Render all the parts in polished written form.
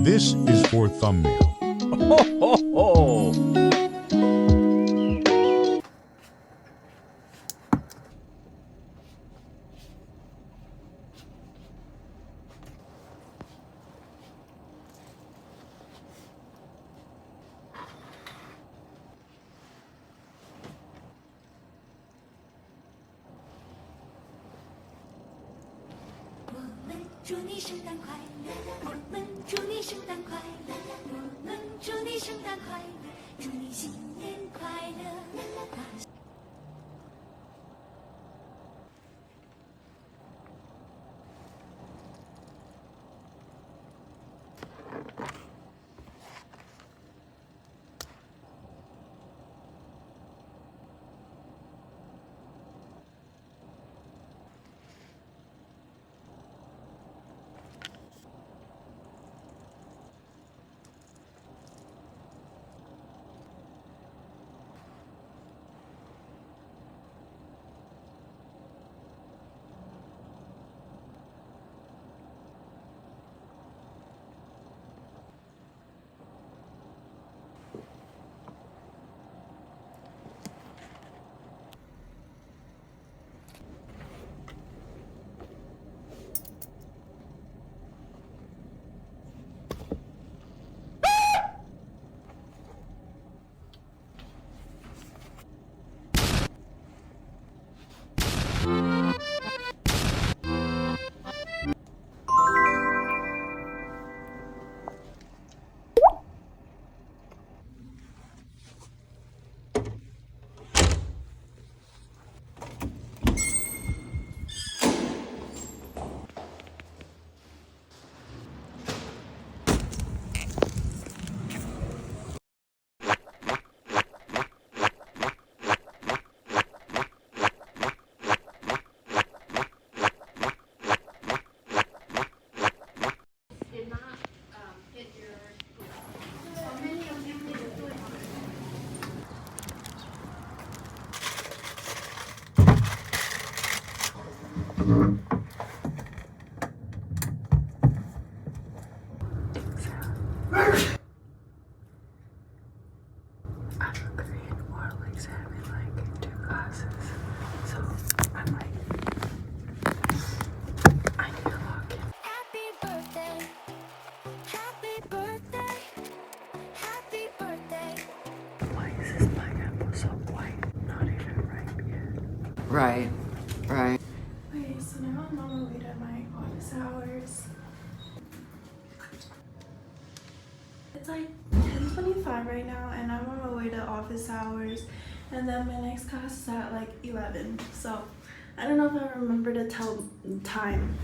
This is for thumbnail. Ho, ho, ho. Right, right. Okay, so now I'm on my way to my office hours. It's like 10:25 right now, and I'm on my way to office hours, and then my next class is at like 11. So I don't know if I remember to tell time.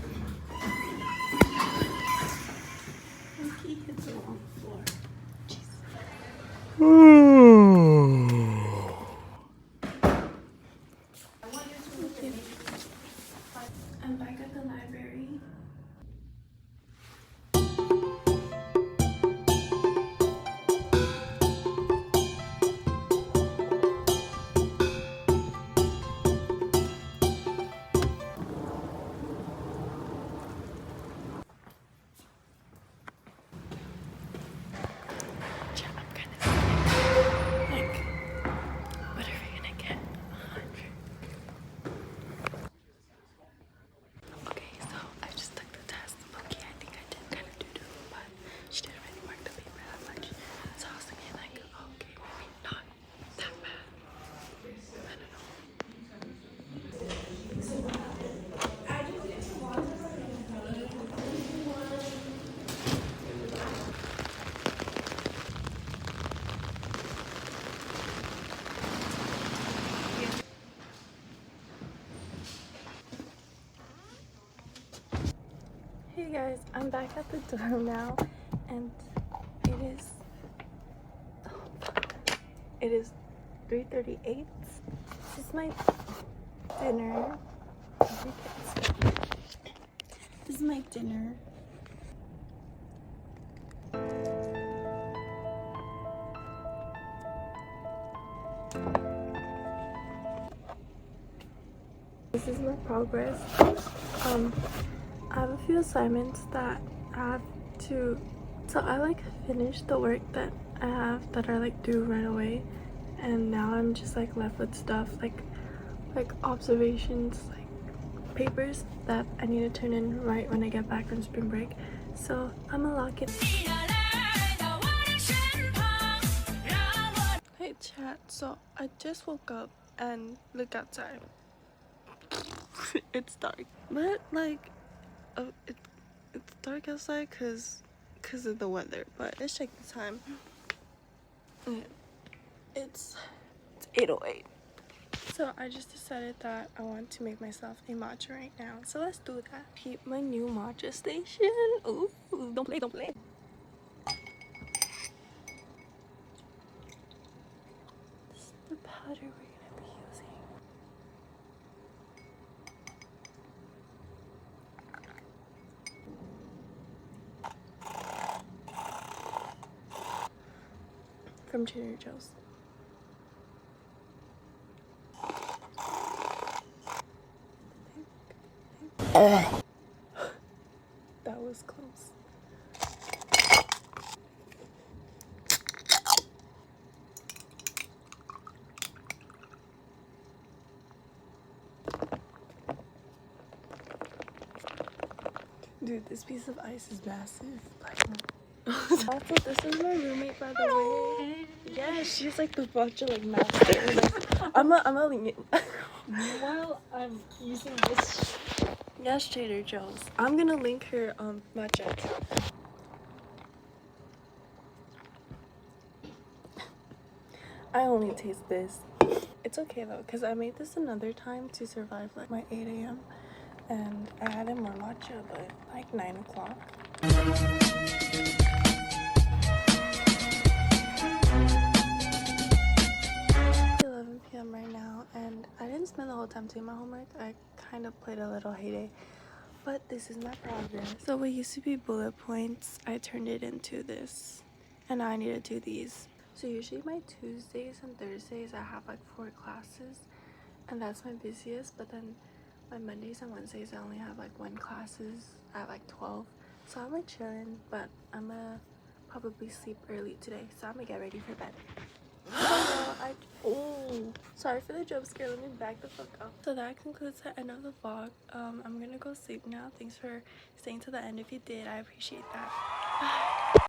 He hit the wrong floor. I'm back at the library. Hey guys, I'm back at the dorm now, and it is 3:38. This is my dinner. This is my dinner. This is my progress. I have a few assignments that I have to So I like finished the work that I have that are like due right away, and now I'm just like left with stuff like observations, like papers that I need to turn in right when I get back from spring break. So I'm gonna lock it. Hey chat, so I just woke up and look outside. It's dark, but like it's dark outside because of the weather. But let's check the time. Okay. It's 8:08. So I just decided that I want to make myself a matcha right now. So let's do that. Keep my new matcha station. Ooh, don't play, don't play. This is the powder we're gonna be using. From Trader Joe's. That was close. Dude, this piece of ice is massive. Also, this is my roommate, by the way. Yeah, she's like the matcha like master. Like, I'm a link. While I'm using this, Yes, Trader Joe's. I'm gonna link her matcha. I only taste this. It's okay though, because I made this another time to survive like my 8 a.m. and I added more matcha, but like 9 o'clock. 11 p.m. right now, and I didn't spend the whole time doing my homework. I kind of played a little heyday, but this is my progress. So what used to be bullet points, I turned it into this, and now I need to do these. So usually my Tuesdays and Thursdays I have like 4 classes, and that's my busiest, but then my Mondays and Wednesdays I only have like 1 classes at like 12. So I'm like chilling, but I'm gonna probably sleep early today, so I'm gonna get ready for bed. Sorry for the jump scare, let me back the fuck up. So that concludes the end of the vlog. I'm gonna go sleep now. Thanks for staying to the end. If you did, I appreciate that. Bye.